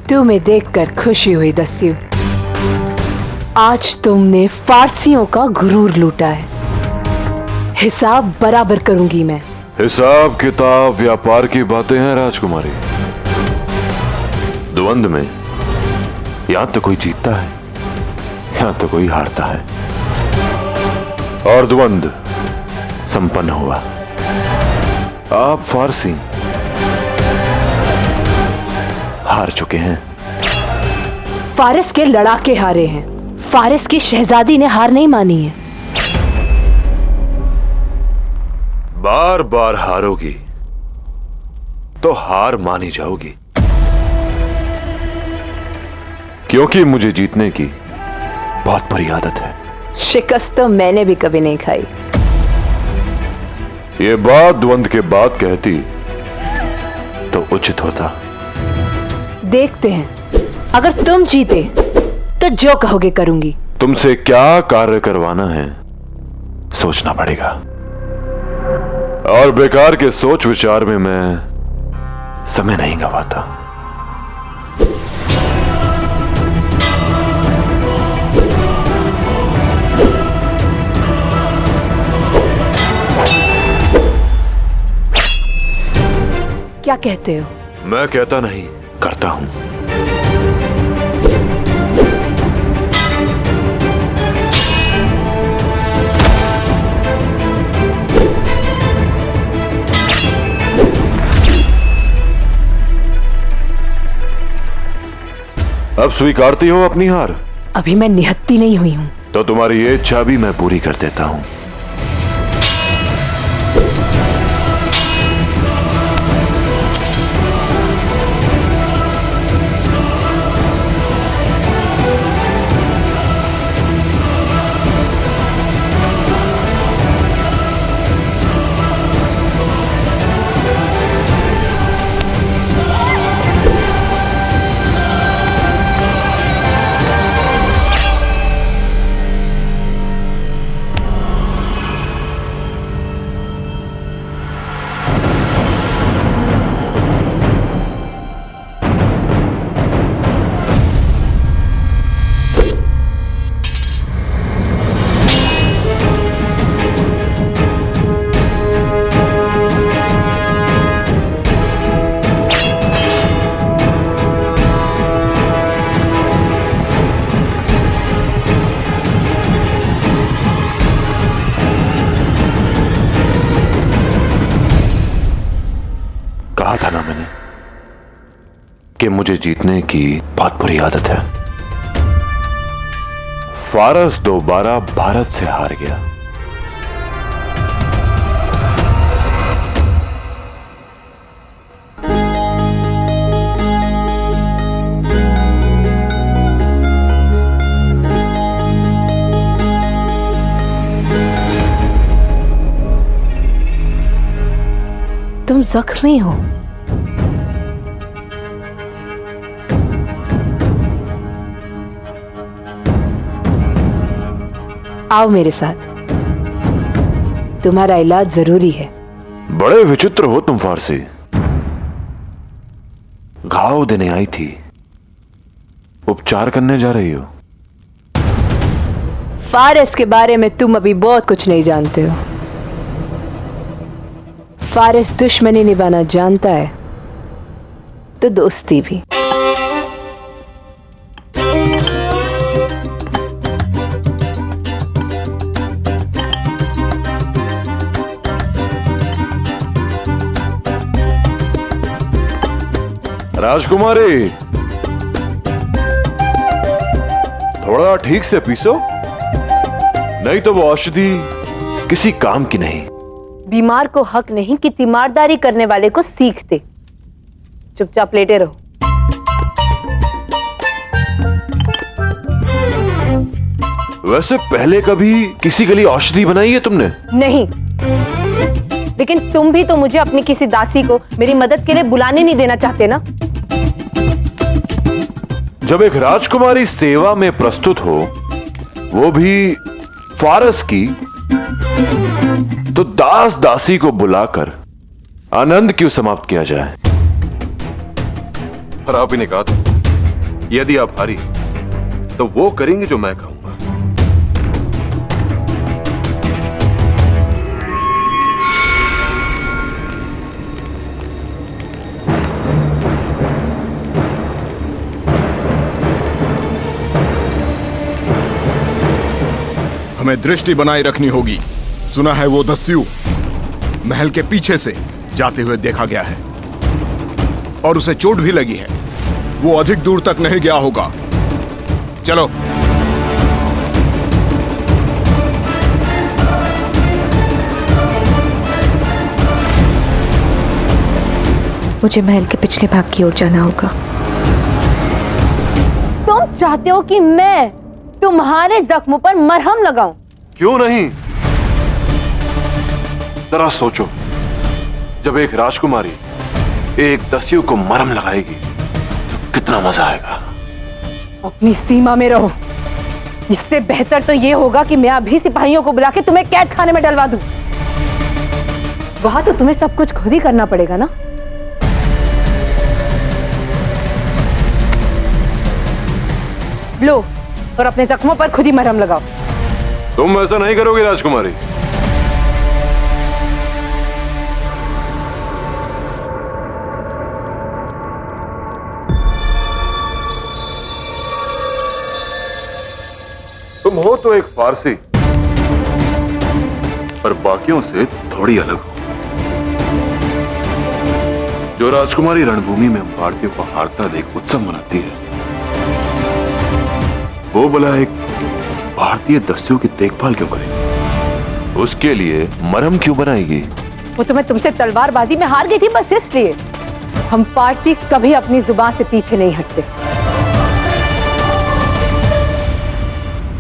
तुम्हें देखकर खुशी हुई दस्यु। आज तुमने फारसियों का गुरूर लूटा है। हिसाब बराबर करूंगी मैं। हिसाब किताब व्यापार की बातें हैं राजकुमारी। द्वंद में या तो कोई जीतता है या तो कोई हारता है, और द्वंद संपन्न हुआ। आप फारसी हार चुके हैं। फारिस के लड़ाके हारे हैं, फारिस की शहजादी ने हार नहीं मानी है। बार बार हारोगी तो हार मानी जाओगी, क्योंकि मुझे जीतने की बहुत बुरी आदत है। शिकस्त तो मैंने भी कभी नहीं खाई। ये बात द्वंद के बाद कहती तो उचित होता। देखते हैं, अगर तुम जीते तो जो कहोगे करूंगी। तुमसे क्या कार्य करवाना है सोचना पड़ेगा, और बेकार के सोच विचार में मैं समय नहीं गंवाता। क्या कहते हो? मैं कहता नहीं, करता हूं। अब स्वीकारती हो अपनी हार? अभी मैं निहत्ती नहीं हुई हूं। तो तुम्हारी ये इच्छा भी मैं पूरी कर देता हूं। कहा था ना मैंने कि मुझे जीतने की बहुत बुरी आदत है। फारस दोबारा भारत से हार गया। तुम जख्मी हो। आओ मेरे साथ, तुम्हारा इलाज जरूरी है। बड़े विचित्र हो तुम फारसी। घाव देने आई थी, उपचार करने जा रही हो। फारिस के बारे में तुम अभी बहुत कुछ नहीं जानते हो। फारिस दुश्मनी निभाना जानता है तो दोस्ती भी। राजकुमारी, थोड़ा ठीक से पीसो, नहीं तो वो औषधि किसी काम की नहीं। बीमार को हक नहीं कि तीमारदारी करने वाले को सीख दे। चुपचाप लेटे रहो। वैसे पहले कभी किसी के लिए औषधि बनाई है तुमने? नहीं, लेकिन तुम भी तो मुझे अपनी किसी दासी को मेरी मदद के लिए बुलाने नहीं देना चाहते ना। जब एक राजकुमारी सेवा में प्रस्तुत हो, वो भी फारस की, तो दास दासी को बुलाकर आनंद क्यों समाप्त किया जाए? और आप ही ने कहा था यदि आप हारी तो वो करेंगे जो मैं कहूंगा। हमें दृष्टि बनाए रखनी होगी। सुना है वो दस्यु महल के पीछे से जाते हुए देखा गया है और उसे चोट भी लगी है। वो अधिक दूर तक नहीं गया होगा। चलो। मुझे महल के पिछले भाग की ओर जाना होगा। तुम चाहते हो कि मैं तुम्हारे जख्मों पर मरहम लगाऊं? क्यों नहीं? जरा सोचो, जब एक राजकुमारी एक दस्यु को मरहम लगाएगी तो कितना मजा आएगा। अपनी सीमा में रहो। इससे बेहतर तो यह होगा कि मैं अभी सिपाहियों को बुला के तुम्हें कैद खाने में डलवा दूं। वहां तो तुम्हें सब कुछ खुद ही करना पड़ेगा ना। लो और अपने जख्मों पर खुद ही मरहम लगाओ। तुम ऐसा नहीं करोगे राजकुमारी। तुम हो तो एक फारसी, पर बाकियों से थोड़ी अलग हो। जो राजकुमारी रणभूमि में हम भारतीयों को हारता देख उत्सव मनाती है, वो बोला एक भारतीय दस्युओं की देखभाल क्यों करेगी? उसके लिए मरहम क्यों बनाएगी? वो तो मैं तुमसे तलवारबाजी में हार गई थी, बस इसलिए। हम फारसी कभी अपनी जुबान से पीछे नहीं हटते।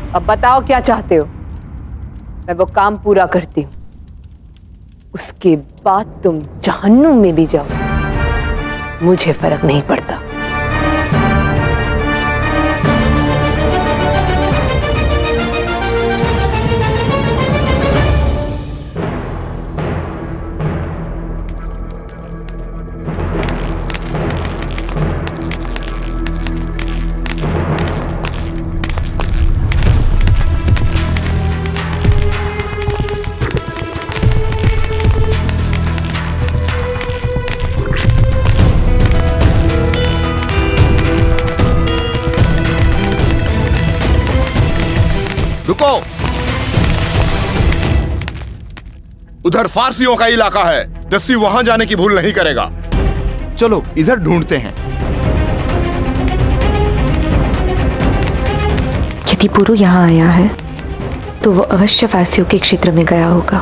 अब बताओ क्या चाहते हो? मैं वो काम पूरा करती हूं, उसके बाद तुम जहन्नुम में भी जाओ, मुझे फर्क नहीं पड़ता। रुको। उधर फारसियों का इलाका है। दस्यु वहां जाने की भूल नहीं करेगा। चलो इधर ढूंढते हैं। यदि पुरु यहाँ आया है तो वो अवश्य फारसियों के क्षेत्र में गया होगा,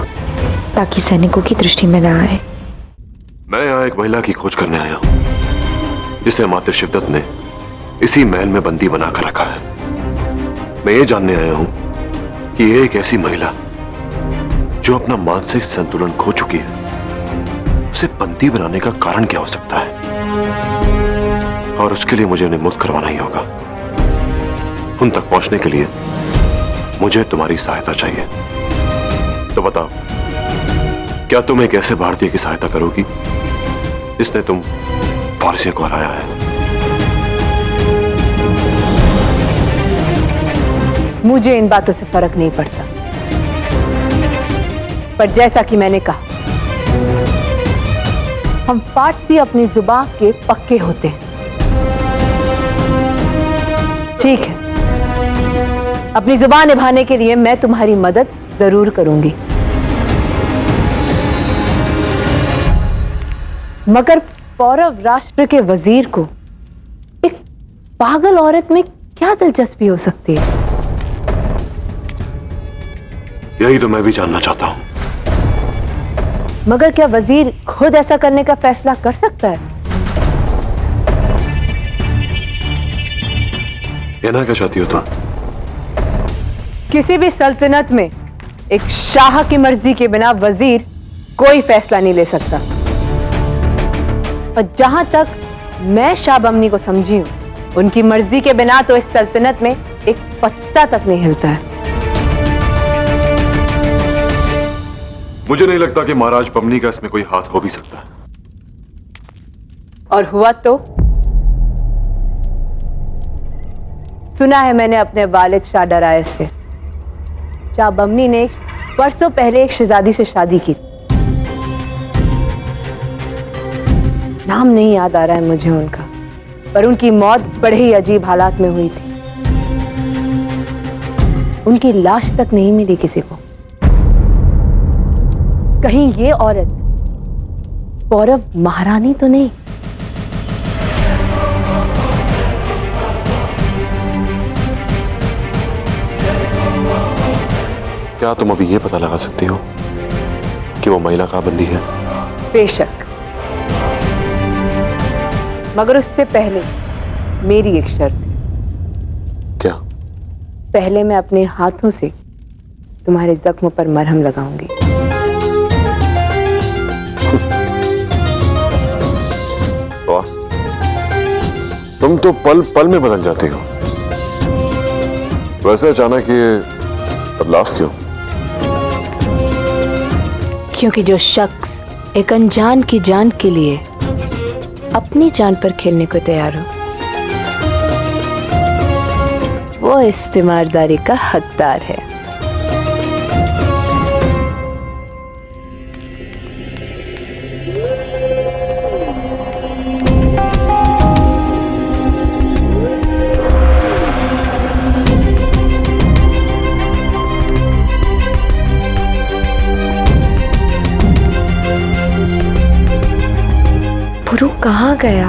ताकि सैनिकों की दृष्टि में न आए। मैं यहाँ एक महिला की खोज करने आया हूँ, जिसे मातृ शिवदत्त ने इसी महल में बंदी बनाकर रखा है। मैं ये जानने आया हूँ कि एक ऐसी महिला जो अपना मानसिक संतुलन खो चुकी है, उसे बंदी बनाने का कारण क्या हो सकता है? और उसके लिए मुझे उन्हें मुक्त करवाना ही होगा। उन तक पहुंचने के लिए मुझे तुम्हारी सहायता चाहिए। तो बताओ, क्या तुम एक ऐसे भारतीय की सहायता करोगी जिसने तुम फारसियों को हराया है? मुझे इन बातों से फर्क नहीं पड़ता, पर जैसा कि मैंने कहा, हम फारसी अपनी जुबान के पक्के होते हैं। ठीक है, अपनी जुबान निभाने के लिए मैं तुम्हारी मदद जरूर करूंगी, मगर पौरव राष्ट्र के वजीर को एक पागल औरत में क्या दिलचस्पी हो सकती है? यही तो मैं भी जानना चाहता हूं। मगर क्या वजीर खुद ऐसा करने का फैसला कर सकता है? कहना क्या चाहती हो तुम? किसी भी सल्तनत में एक शाह की मर्जी के बिना वजीर कोई फैसला नहीं ले सकता। और जहां तक मैं शाह बमनी को समझी हूं, उनकी मर्जी के बिना तो इस सल्तनत में एक पत्ता तक नहीं हिलता है। मुझे नहीं लगता कि महाराज बमनी का इसमें कोई हाथ हो भी सकता है। और हुआ सुना है मैंने अपने वालिद शाह डराए से। शाह बमनी ने वर्षों पहले एक शहजादी से शादी की। नाम नहीं याद आ रहा है मुझे उनका, पर उनकी मौत बड़े ही अजीब हालात में हुई थी। उनकी लाश तक नहीं मिली किसी को। कहीं ये औरत पौरव महारानी तो नहीं? क्या तुम अभी ये पता लगा सकती हो कि वो महिला कहाँ बंदी है? बेशक, मगर उससे पहले मेरी एक शर्त है। क्या? पहले मैं अपने हाथों से तुम्हारे जख्म पर मरहम लगाऊंगी। वाह, तुम तो पल पल में बदल जाती हो। वैसे अचानक ये बदलाव क्यों? क्योंकि जो शख्स एक अनजान की जान के लिए अपनी जान पर खेलने को तैयार हो, वो इस तीमारदारी का हकदार है। पुरु कहाँ गया?